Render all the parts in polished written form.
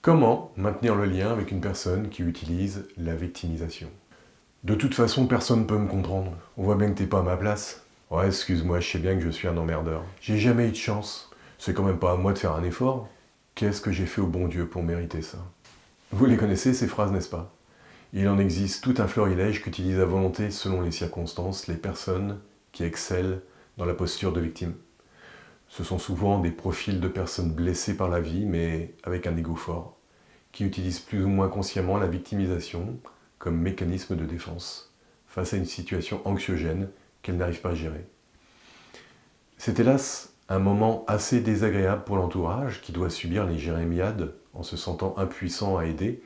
Comment maintenir le lien avec une personne qui utilise la victimisation? De toute façon, personne ne peut me comprendre. On voit bien que t'es pas à ma place. Ouais, excuse-moi, je sais bien que je suis un emmerdeur. J'ai jamais eu de chance. C'est quand même pas à moi de faire un effort. Qu'est-ce que j'ai fait au bon Dieu pour mériter ça? Vous les connaissez, ces phrases, n'est-ce pas? Il en existe tout un florilège qu'utilisent à volonté, selon les circonstances, les personnes qui excellent dans la posture de victime. Ce sont souvent des profils de personnes blessées par la vie, mais avec un ego fort, qui utilisent plus ou moins consciemment la victimisation comme mécanisme de défense face à une situation anxiogène qu'elles n'arrivent pas à gérer. C'est hélas un moment assez désagréable pour l'entourage qui doit subir les jérémiades en se sentant impuissant à aider,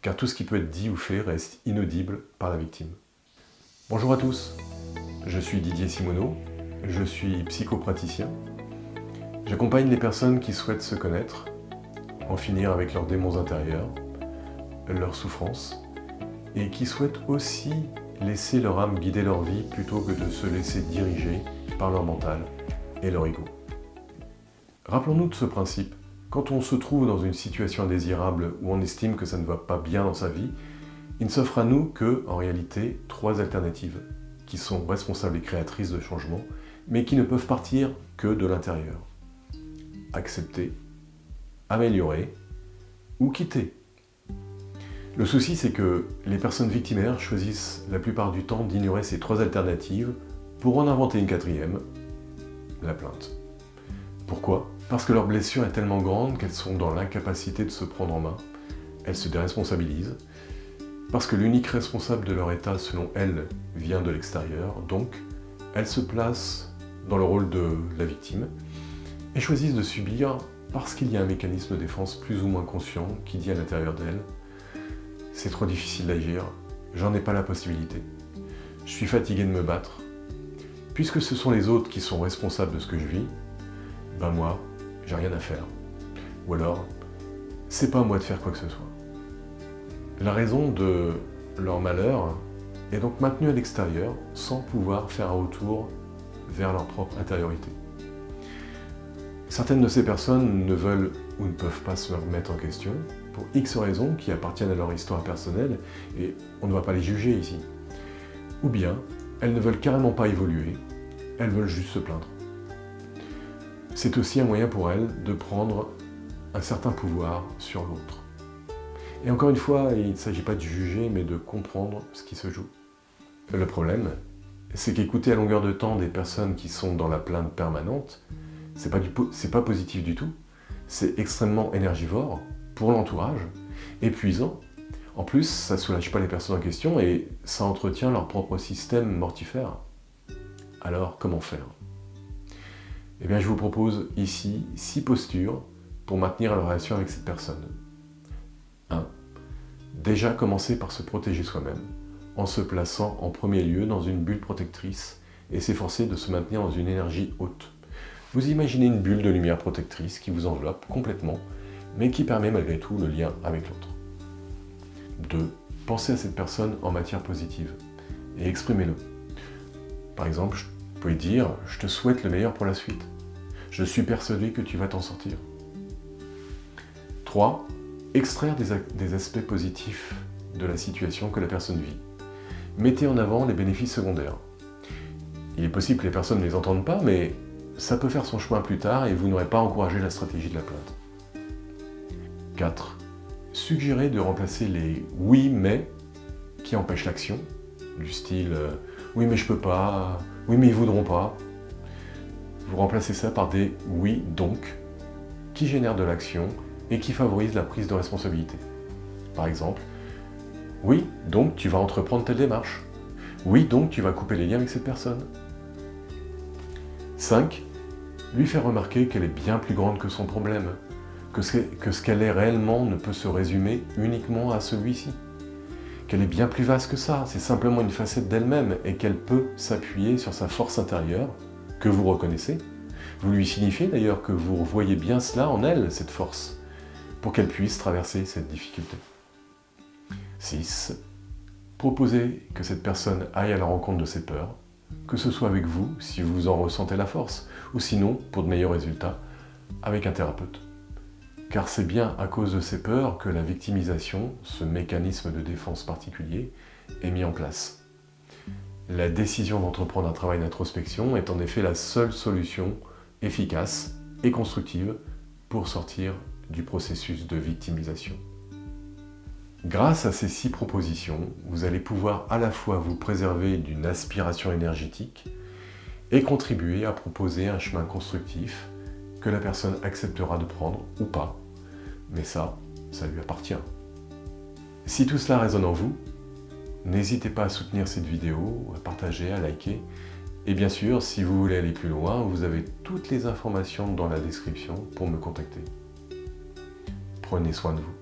car tout ce qui peut être dit ou fait reste inaudible par la victime. Bonjour à tous, je suis Didier Simoneau, je suis psychopraticien. J'accompagne les personnes qui souhaitent se connaître, en finir avec leurs démons intérieurs, leurs souffrances, et qui souhaitent aussi laisser leur âme guider leur vie plutôt que de se laisser diriger par leur mental et leur ego. Rappelons-nous de ce principe. Quand on se trouve dans une situation indésirable où on estime que ça ne va pas bien dans sa vie, il ne s'offre à nous que, en réalité, 3 alternatives, qui sont responsables et créatrices de changement, mais qui ne peuvent partir que de l'intérieur. Accepter, améliorer ou quitter. Le souci, c'est que les personnes victimaires choisissent la plupart du temps d'ignorer ces 3 alternatives pour en inventer une 4e, la plainte. Pourquoi? Parce que leur blessure est tellement grande qu'elles sont dans l'incapacité de se prendre en main, elles se déresponsabilisent, parce que l'unique responsable de leur état, selon elles, vient de l'extérieur, donc elles se placent dans le rôle de la victime et choisissent de subir parce qu'il y a un mécanisme de défense plus ou moins conscient qui dit à l'intérieur d'elles « c'est trop difficile d'agir, j'en ai pas la possibilité, je suis fatigué de me battre, puisque ce sont les autres qui sont responsables de ce que je vis, ben moi, j'ai rien à faire. » Ou alors, c'est pas à moi de faire quoi que ce soit. La raison de leur malheur est donc maintenue à l'extérieur sans pouvoir faire un retour vers leur propre intériorité. Certaines de ces personnes ne veulent ou ne peuvent pas se remettre en question pour X raisons qui appartiennent à leur histoire personnelle et on ne va pas les juger ici. Ou bien, elles ne veulent carrément pas évoluer, elles veulent juste se plaindre. C'est aussi un moyen pour elles de prendre un certain pouvoir sur l'autre. Et encore une fois, il ne s'agit pas de juger, mais de comprendre ce qui se joue. Le problème, c'est qu'écouter à longueur de temps des personnes qui sont dans la plainte permanente, c'est pas positif du tout, c'est extrêmement énergivore pour l'entourage, épuisant. En plus, ça ne soulage pas les personnes en question et ça entretient leur propre système mortifère. Alors, comment faire? Eh bien, je vous propose ici 6 postures pour maintenir la relation avec cette personne. 1. Déjà commencer par se protéger soi-même, en se plaçant en premier lieu dans une bulle protectrice et s'efforcer de se maintenir dans une énergie haute. Vous imaginez une bulle de lumière protectrice qui vous enveloppe complètement, mais qui permet malgré tout le lien avec l'autre. 2. Pensez à cette personne en matière positive et exprimez-le. Par exemple, vous pouvez dire « Je te souhaite le meilleur pour la suite. Je suis persuadé que tu vas t'en sortir. » 3. Extraire des aspects positifs de la situation que la personne vit. Mettez en avant les bénéfices secondaires. Il est possible que les personnes ne les entendent pas, mais ça peut faire son chemin plus tard et vous n'aurez pas encouragé la stratégie de la plainte. 4. Suggérez de remplacer les « oui, mais » qui empêchent l'action, du style « oui, mais je peux pas »,« oui, mais ils voudront pas ». Vous remplacez ça par des « oui, donc » qui génèrent de l'action et qui favorisent la prise de responsabilité. Par exemple, « oui, donc tu vas entreprendre telle démarche ». « Oui, donc tu vas couper les liens avec cette personne ». 5. Lui faire remarquer qu'elle est bien plus grande que son problème, que ce qu'elle est réellement ne peut se résumer uniquement à celui-ci, qu'elle est bien plus vaste que ça, c'est simplement une facette d'elle-même et qu'elle peut s'appuyer sur sa force intérieure, que vous reconnaissez. Vous lui signifiez d'ailleurs que vous voyez bien cela en elle, cette force, pour qu'elle puisse traverser cette difficulté. 6. Proposez que cette personne aille à la rencontre de ses peurs, que ce soit avec vous, si vous en ressentez la force, ou sinon, pour de meilleurs résultats, avec un thérapeute. Car c'est bien à cause de ces peurs que la victimisation, ce mécanisme de défense particulier, est mis en place. La décision d'entreprendre un travail d'introspection est en effet la seule solution efficace et constructive pour sortir du processus de victimisation. Grâce à ces 6 propositions, vous allez pouvoir à la fois vous préserver d'une aspiration énergétique et contribuer à proposer un chemin constructif que la personne acceptera de prendre ou pas, mais ça lui appartient. Si tout cela résonne en vous, n'hésitez pas à soutenir cette vidéo, à partager, à liker, et bien sûr, si vous voulez aller plus loin, vous avez toutes les informations dans la description pour me contacter. Prenez soin de vous.